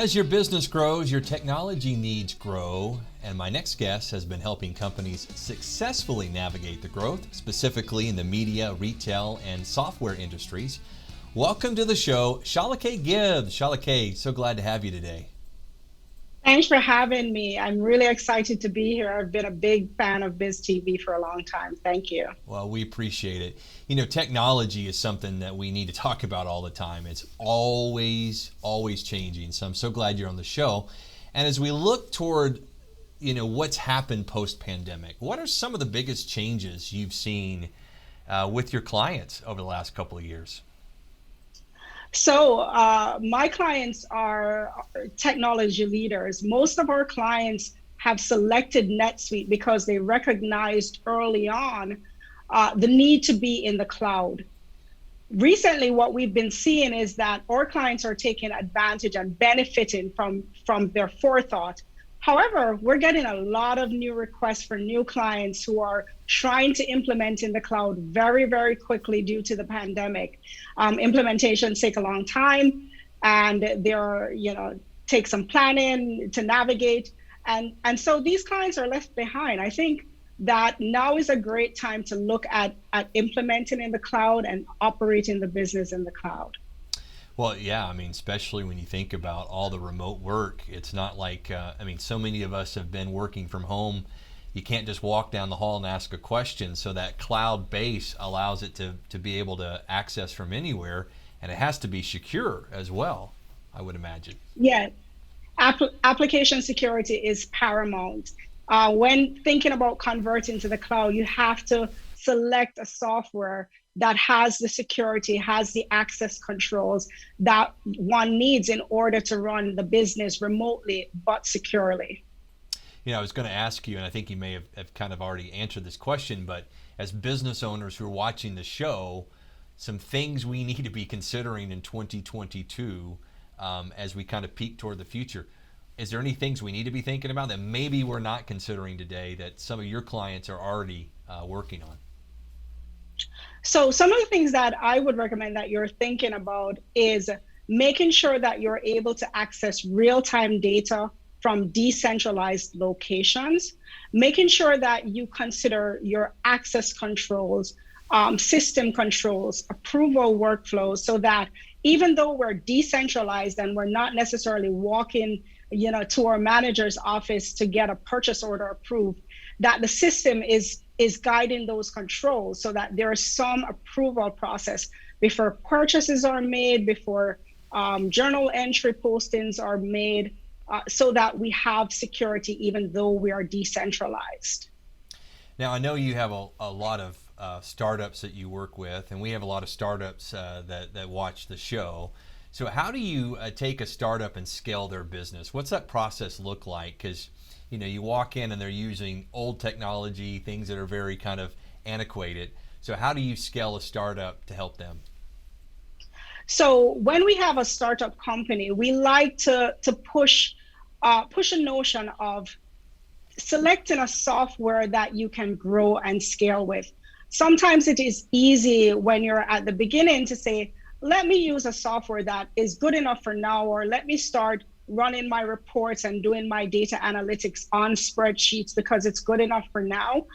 As your business grows, your technology needs grow, and my next guest has been helping companies successfully navigate the growth, specifically in the media, retail, and software industries. Welcome to the show, Shalakay Gibbs. Shalakay, so glad to have you today. Thanks for having me. I'm really excited to be here. I've been a big fan of Biz TV for a long time. Thank you. Well, we appreciate it. You know, technology is something that we need to talk about all the time. It's always changing. So I'm so glad you're on the show. And as we look toward, what's happened post-pandemic, what are some of the biggest changes you've seen with your clients over the last couple of years? So my clients are technology leaders. Most of our clients have selected NetSuite because they recognized early on the need to be in the cloud. Recently, what we've been seeing is that our clients are taking advantage and benefiting from their forethought. However, we're getting a lot of new requests for new clients who are trying to implement in the cloud very, very quickly due to the pandemic. Implementations take a long time, and they're, take some planning to navigate. And so these clients are left behind. I think that now is a great time to look at implementing in the cloud and operating the business in the cloud. Well, yeah, especially when you think about all the remote work, it's not like, so many of us have been working from home. You can't just walk down the hall and ask a question. So that cloud base allows it to be able to access from anywhere, and it has to be secure as well, I would imagine. Yeah, application security is paramount. When thinking about converting to the cloud, you have to select a software that has the security, has the access controls that one needs in order to run the business remotely but securely. I was going to ask you, and I think you may have kind of already answered this question, but as business owners who are watching the show, some things we need to be considering in 2022 as we kind of peek toward the future. Is there any things we need to be thinking about that maybe we're not considering today that some of your clients are already working on? So some of the things that I would recommend that you're thinking about is making sure that you're able to access real-time data from decentralized locations, making sure that you consider your access controls, system controls, approval workflows, so that even though we're decentralized and we're not necessarily walking to our manager's office to get a purchase order approved, that the system is guiding those controls so that there is some approval process before purchases are made, before journal entry postings are made, so that we have security even though we are decentralized. Now, I know you have a lot of startups that you work with, and we have a lot of startups that watch the show. So how do you take a startup and scale their business? What's that process look like? Because you walk in and they're using old technology, things that are very kind of antiquated. So how do you scale a startup to help them? So when we have a startup company, we like to push a notion of selecting a software that you can grow and scale with. Sometimes it is easy when you're at the beginning to say, let me use a software that is good enough for now, or let me start running my reports and doing my data analytics on spreadsheets because it's good enough for now.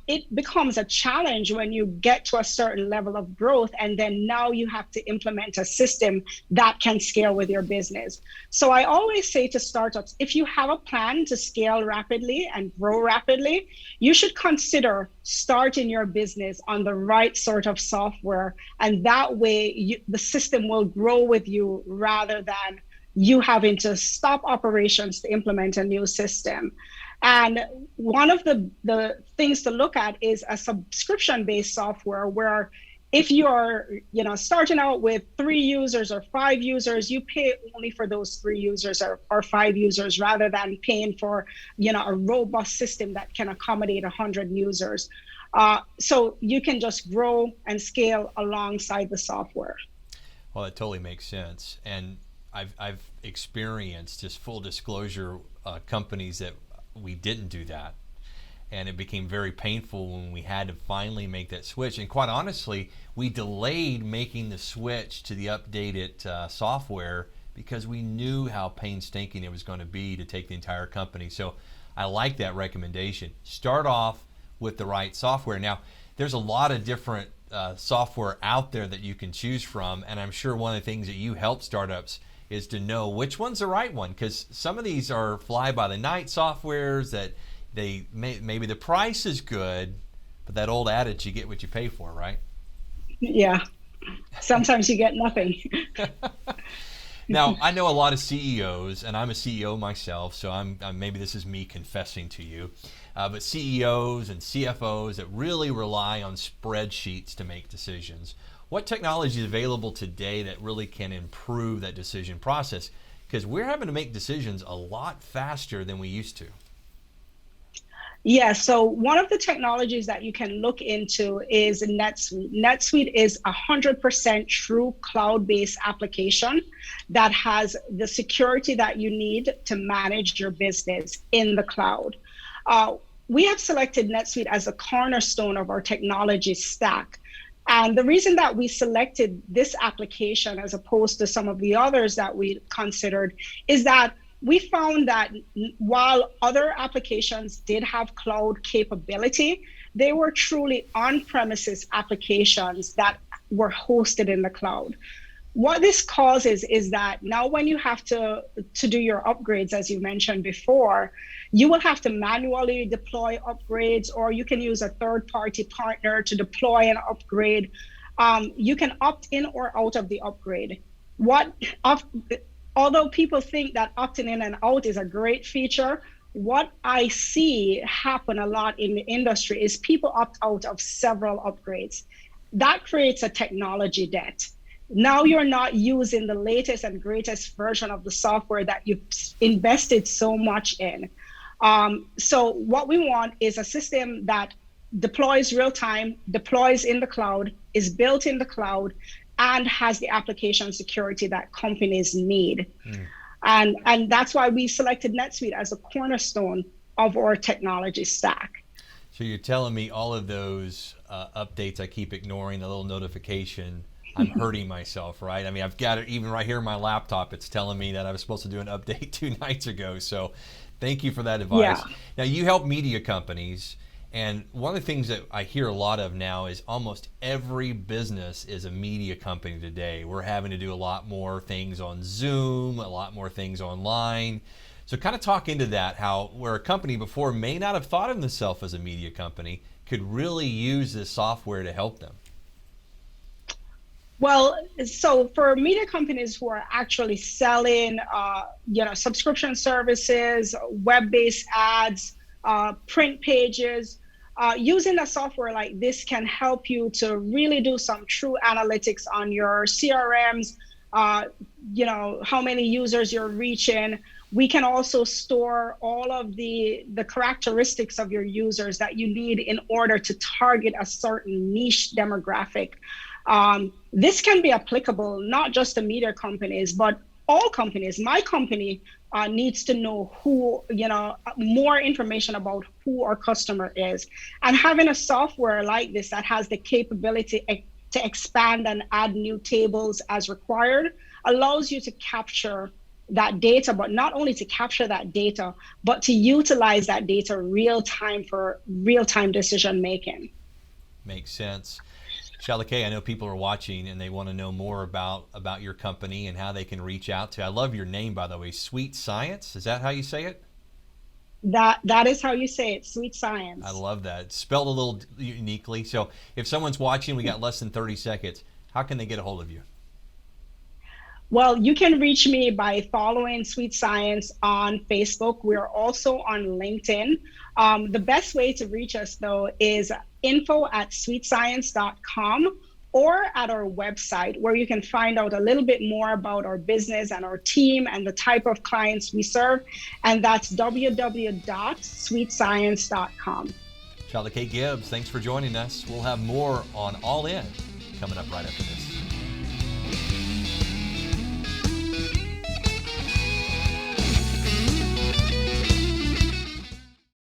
It becomes a challenge when you get to a certain level of growth, and then now you have to implement a system that can scale with your business. So I always say to startups, if you have a plan to scale rapidly and grow rapidly, you should consider starting your business on the right sort of software. And that way the system will grow with you rather than you having to stop operations to implement a new system. And one of the things to look at is a subscription-based software where if you're starting out with 3 users or 5 users, you pay only for those 3 users or 5 users rather than paying for a robust system that can accommodate 100 users. So you can just grow and scale alongside the software. Well, that totally makes sense. And I've experienced, just full disclosure, companies that we didn't do that, and it became very painful when we had to finally make that switch. And quite honestly, we delayed making the switch to the updated software because we knew how painstaking it was going to be to take the entire company. So I like that recommendation. Start off with the right software. Now, there's a lot of different software out there that you can choose from, and I'm sure one of the things that you help startups is to know which one's the right one, because some of these are fly-by-the-night softwares that maybe the price is good, but that old adage, you get what you pay for, right? Yeah. Sometimes you get nothing. Now, I know a lot of CEOs, and I'm a CEO myself, so maybe this is me confessing to you, but CEOs and CFOs that really rely on spreadsheets to make decisions. What technology is available today that really can improve that decision process? Because we're having to make decisions a lot faster than we used to. Yeah, so one of the technologies that you can look into is NetSuite. NetSuite is 100% true cloud-based application that has the security that you need to manage your business in the cloud. We have selected NetSuite as a cornerstone of our technology stack. And the reason that we selected this application as opposed to some of the others that we considered is that we found that while other applications did have cloud capability, they were truly on-premises applications that were hosted in the cloud. What this causes is that now when you have to do your upgrades, as you mentioned before, you will have to manually deploy upgrades, or you can use a third-party partner to deploy an upgrade. You can opt in or out of the upgrade. Although people think that opting in and out is a great feature, what I see happen a lot in the industry is people opt out of several upgrades. That creates a technology debt. Now you're not using the latest and greatest version of the software that you've invested so much in. So what we want is a system that deploys real time, deploys in the cloud, is built in the cloud, and has the application security that companies need. And that's why we selected NetSuite as a cornerstone of our technology stack. So you're telling me all of those updates I keep ignoring, the little notification, I'm hurting myself, right? I mean, I've got it even right here on my laptop. It's telling me that I was supposed to do an update 2 nights ago. So thank you for that advice. Yeah. Now, you help media companies. And one of the things that I hear a lot of now is almost every business is a media company today. We're having to do a lot more things on Zoom, a lot more things online. So kind of talk into that, how where a company before may not have thought of themselves as a media company could really use this software to help them. Well, so for media companies who are actually selling, subscription services, web-based ads, print pages, using a software like this can help you to really do some true analytics on your CRMs, how many users you're reaching. We can also store all of the characteristics of your users that you need in order to target a certain niche demographic. This can be applicable not just to media companies, but all companies. My company needs to know more information about who our customer is. And having a software like this that has the capability to expand and add new tables as required allows you to capture that data, but not only to capture that data, but to utilize that data real time for real-time decision making. Makes sense. Shalakay, I know people are watching and they want to know more about your company and how they can reach out to. I love your name, by the way, suitesciens. Is that how you say it? That is how you say it, suitesciens. I love that. It's spelled a little uniquely. So if someone's watching, we got less than 30 seconds. How can they get a hold of you? Well, you can reach me by following suitesciens on Facebook. We're also on LinkedIn. The best way to reach us, though, is info@suitesciens.com or at our website, where you can find out a little bit more about our business and our team and the type of clients we serve. And that's www.suitesciens.com. Shalakay Gibbs, thanks for joining us. We'll have more on All In coming up right after this.